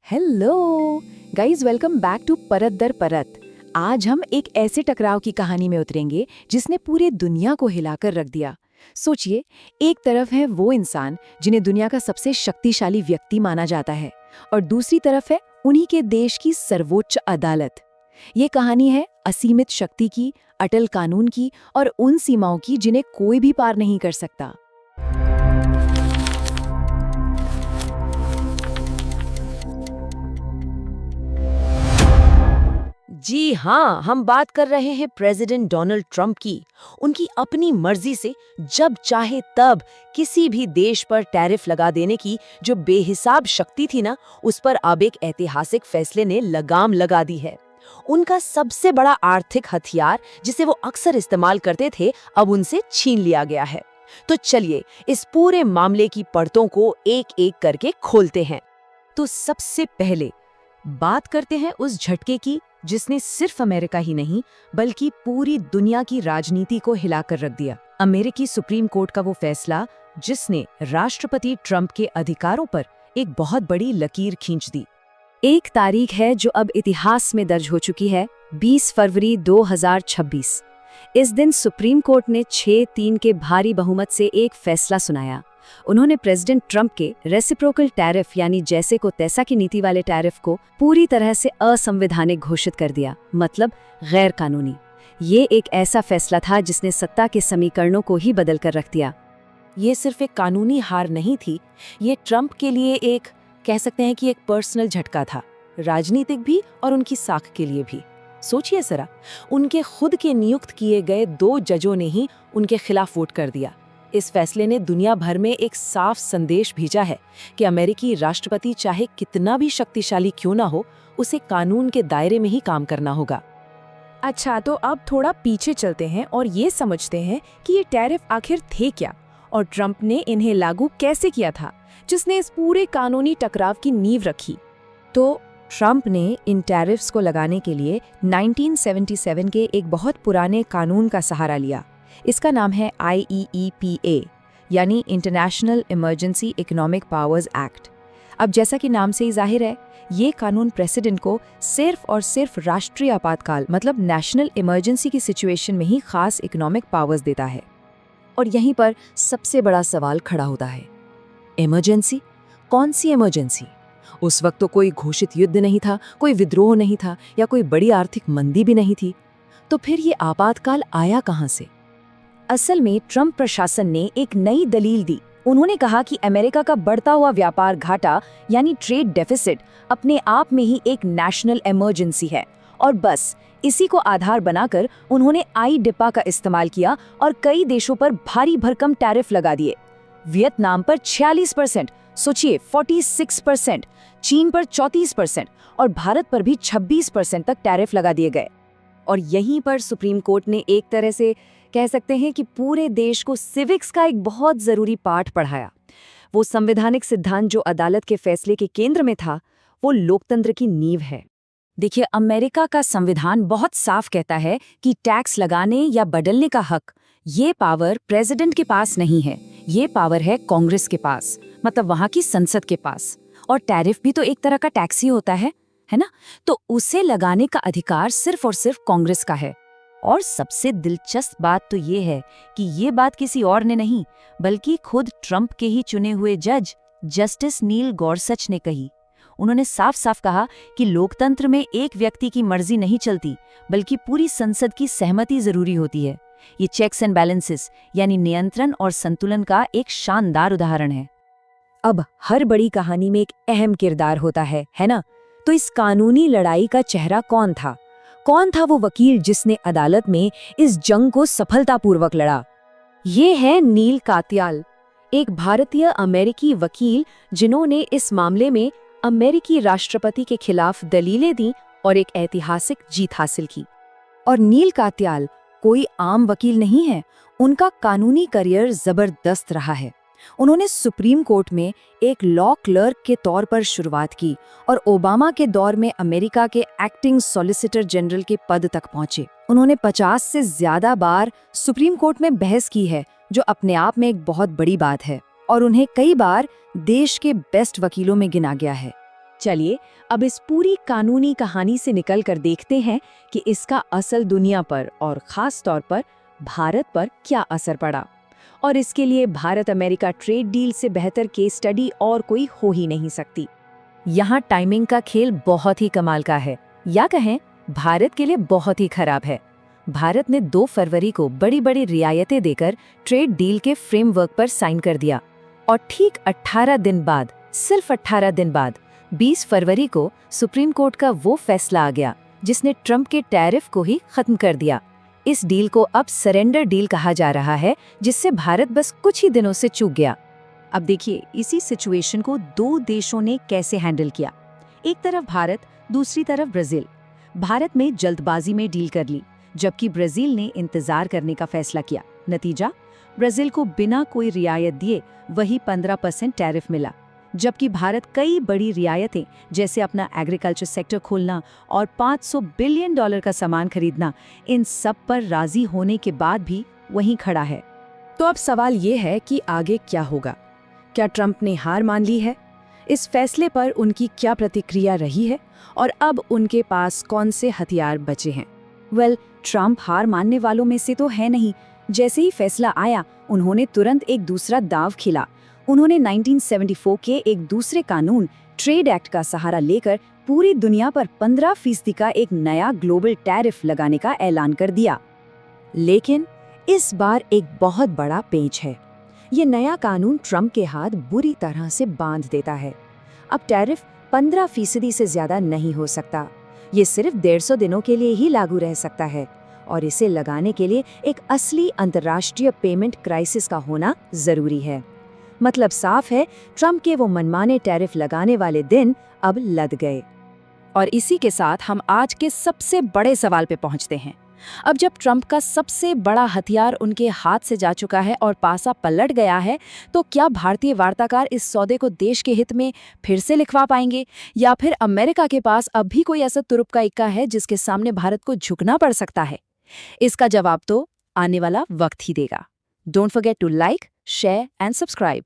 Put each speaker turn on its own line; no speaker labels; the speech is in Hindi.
Hello guys, welcome back to परत दर परत। आज हम एक ऐसे टकराव की कहानी में उतरेंगे जिसने पूरी दुनिया को हिलाकर रख दिया। सोचिए, एक तरफ है वो इंसान जिन्हें दुनिया का सबसे शक्तिशाली व्यक्ति माना जाता है, और दूसरी तरफ है उन्हीं के देश की सर्वोच्च अदालत। ये कहानी है असीमित शक्ति की, अटल कानून की और उन सीमाओं की जिन्हें कोई भी पार नहीं कर सकता।
जी हाँ, हम बात कर रहे हैं प्रेसिडेंट डोनाल्ड ट्रंप की। उनकी अपनी मर्जी से जब चाहे तब किसी भी देश पर टैरिफ लगा देने की जो बेहिसाब शक्ति थी ना, उस पर अब एक ऐतिहासिक फैसले ने लगाम लगा दी है। उनका सबसे बड़ा आर्थिक हथियार जिसे वो अक्सर इस्तेमाल करते थे, अब उनसे छीन लिया गया है। तो चलिए इस पूरे मामले की परतों को एक एक करके खोलते हैं। तो सबसे पहले बात करते हैं उस झटके की जिसने सिर्फ अमेरिका ही नहीं बल्कि पूरी दुनिया की राजनीति को हिलाकर रख दिया। अमेरिकी सुप्रीम कोर्ट का वो फैसला जिसने राष्ट्रपति ट्रंप के अधिकारों पर एक बहुत बड़ी लकीर खींच दी।
एक तारीख है जो अब इतिहास में दर्ज हो चुकी है, 20 फरवरी 2026। इस दिन सुप्रीम कोर्ट ने 6-3 के भारी बहुमत से एक फैसला सुनाया। उन्होंने प्रेसिडेंट ट्रंप के रेसिप्रोकल टैरिफ यानी जैसे को तैसा की नीति वाले टैरिफ को पूरी तरह से असंवैधानिक घोषित कर दिया, मतलब गैर कानूनी। ये एक ऐसा फैसला था जिसने सत्ता के समीकरणों को ही बदल कर रख दिया।
ये सिर्फ एक कानूनी हार नहीं थी, ये ट्रंप के लिए एक कह सकते हैं कि एक पर्सनल झटका था, राजनीतिक भी और उनकी साख के लिए भी। सोचिए जरा, उनके खुद के नियुक्त किए गए 2 जजों ने ही उनके खिलाफ वोट कर दिया। इस फैसले ने दुनिया भर में एक साफ संदेश भेजा है कि अमेरिकी राष्ट्रपति चाहे कितना भी शक्तिशाली क्यों ना हो, उसे कानून के दायरे में ही काम करना होगा।
अच्छा, तो अब थोड़ा पीछे चलते हैं और ये समझते हैं कि ये टैरिफ आखिर थे क्या और ट्रंप ने इन्हें लागू कैसे किया था, जिसने इस पूरे कानूनी टकराव की नींव रखी।
तो ट्रंप ने इन टैरिफ्स को लगाने के लिए 1977 के एक बहुत पुराने कानून का सहारा लिया। इसका नाम है IEEPA, यानी international emergency economic powers act. अब जैसा कि नाम से ही जाहिर है, ये कानून प्रेसिडेंट को सिर्फ और सिर्फ राष्ट्रीय आपातकाल मतलब नेशनल इमरजेंसी की सिचुएशन में ही खास इकोनॉमिक पावर्स देता है। और यहीं पर सबसे बड़ा सवाल खड़ा होता है, इमरजेंसी? कौन सी इमरजेंसी? उस वक्त तो कोई घोषित युद्ध नहीं था, कोई विद्रोह नहीं था या कोई बड़ी आर्थिक मंदी भी नहीं थी। तो फिर ये आपातकाल आया कहाँ से? असल में ट्रंप प्रशासन ने एक नई दलील दी। उन्होंने कहा कि अमेरिका का बढ़ता हुआ व्यापार घाटा यानी ट्रेड डेफिसिट अपने आप में ही एक नेशनल इमरजेंसी है, और बस इसी को आधार बनाकर उन्होंने IEEPA का इस्तेमाल किया और कई देशों पर भारी भरकम टैरिफ लगा दिए। वियतनाम पर 46%, सोचिए 46%, चीन पर 34% और भारत पर भी 26% तक टैरिफ लगा दिए गए। और यहीं पर सुप्रीम कोर्ट ने एक तरह से कह सकते हैं कि पूरे देश को सिविक्स का एक बहुत जरूरी पाठ पढ़ाया। वो संवैधानिक सिद्धांत जो अदालत के फैसले के केंद्र में था, वो लोकतंत्र की नींव है। देखिए, अमेरिका का संविधान बहुत साफ कहता है कि टैक्स लगाने या बदलने का हक, ये पावर प्रेसिडेंट के पास नहीं है, ये पावर है कांग्रेस के पास, मतलब वहां की संसद के पास। और टैरिफ भी तो एक तरह का टैक्स ही होता है ना? तो उसे लगाने का अधिकार सिर्फ और सिर्फ कांग्रेस का है। और सबसे दिलचस्प बात तो ये है कि ये बात किसी और ने नहीं बल्कि खुद ट्रंप के ही चुने हुए जज जस्टिस नील गॉर्सच ने कही। उन्होंने साफ साफ कहा कि लोकतंत्र में एक व्यक्ति की मर्जी नहीं चलती बल्कि पूरी संसद की सहमति जरूरी होती है। ये चेक्स एंड बैलेंसेस यानी नियंत्रण और संतुलन का एक शानदार उदाहरण है। अब हर बड़ी कहानी में एक अहम किरदार होता है ना? तो इस कानूनी लड़ाई का चेहरा कौन था? कौन था वो वकील जिसने अदालत में इस जंग को सफलतापूर्वक लड़ा? ये है नील कात्याल, एक भारतीय अमेरिकी वकील जिन्होंने इस मामले में अमेरिकी राष्ट्रपति के खिलाफ दलीलें दी और एक ऐतिहासिक जीत हासिल की। और नील कात्याल कोई आम वकील नहीं है, उनका कानूनी करियर जबरदस्त रहा है। उन्होंने सुप्रीम कोर्ट में एक लॉ क्लर्क के तौर पर शुरुआत की और ओबामा के दौर में अमेरिका के एक्टिंग सॉलिसिटर जनरल के पद तक पहुंचे। उन्होंने 50 से ज्यादा बार सुप्रीम कोर्ट में बहस की है, जो अपने आप में एक बहुत बड़ी बात है, और उन्हें कई बार देश के बेस्ट वकीलों में गिना गया है।
चलिए अब इस पूरी कानूनी कहानी से निकल कर देखते हैं कि इसका असल दुनिया पर और ख़ास तौर पर भारत पर क्या असर पड़ा। और इसके लिए भारत अमेरिका ट्रेड डील से बेहतर केस स्टडी और कोई हो ही नहीं सकती।
यहाँ टाइमिंग का खेल बहुत ही कमाल का है, या कहें भारत के लिए बहुत ही खराब है। भारत ने 2 फरवरी को बड़ी बड़ी रियायतें देकर ट्रेड डील के फ्रेमवर्क पर साइन कर दिया और ठीक 18 दिन बाद, सिर्फ 18 दिन बाद 20 फरवरी को सुप्रीम कोर्ट का वो फैसला आ गया जिसने ट्रंप के टैरिफ को ही खत्म कर दिया। इस डील को अब सरेंडर डील कहा जा रहा है, जिससे भारत बस कुछ ही दिनों से चूक गया। अब देखिए इसी सिचुएशन को 2 देशों ने कैसे हैंडल किया। एक तरफ भारत, दूसरी तरफ ब्राजील। भारत में जल्दबाजी में डील कर ली, जबकि ब्राजील ने इंतजार करने का फैसला किया। नतीजा, ब्राजील को बिना कोई रियायत दिए वही 15% टैरिफ मिला, जबकि भारत कई बड़ी रियायतें जैसे अपना एग्रीकल्चर सेक्टर खोलना और $500 बिलियन का सामान खरीदना, इन सब पर राजी होने के बाद भी वहीं खड़ा है।
तो अब सवाल ये है कि आगे क्या होगा? क्या ट्रंप ने हार मान ली है? इस फैसले पर उनकी क्या प्रतिक्रिया रही है और अब उनके पास कौन से हथियार बचे हैं?
ट्रंप हार मानने वालों में से तो है नहीं। जैसे ही फैसला आया, उन्होंने तुरंत एक दूसरा दांव खिला। उन्होंने 1974 के एक दूसरे कानून, ट्रेड एक्ट का सहारा लेकर पूरी दुनिया पर 15% का एक नया ग्लोबल टैरिफ लगाने का ऐलान कर दिया। लेकिन इस बार एक बहुत बड़ा पेंच है। ये नया कानून ट्रंप के हाथ बुरी तरह से बांध देता है। अब टैरिफ 15% से ज्यादा नहीं हो सकता। ये सिर्फ 150 दिनों के लिए ही लागू रह सकता है, और इसे लगाने के लिए एक असली अंतर्राष्ट्रीय पेमेंट क्राइसिस का होना जरूरी है। मतलब साफ है, ट्रंप के वो मनमाने टैरिफ लगाने वाले दिन अब लद गए।
और इसी के साथ हम आज के सबसे बड़े सवाल पे पहुंचते हैं। अब जब ट्रंप का सबसे बड़ा हथियार उनके हाथ से जा चुका है और पासा पलट गया है, तो क्या भारतीय वार्ताकार इस सौदे को देश के हित में फिर से लिखवा पाएंगे, या फिर अमेरिका के पास अब भी कोई ऐसा तुरुप का इक्का है जिसके सामने भारत को झुकना पड़ सकता है? इसका जवाब तो आने वाला वक्त ही देगा। Don't forget to like, share and subscribe.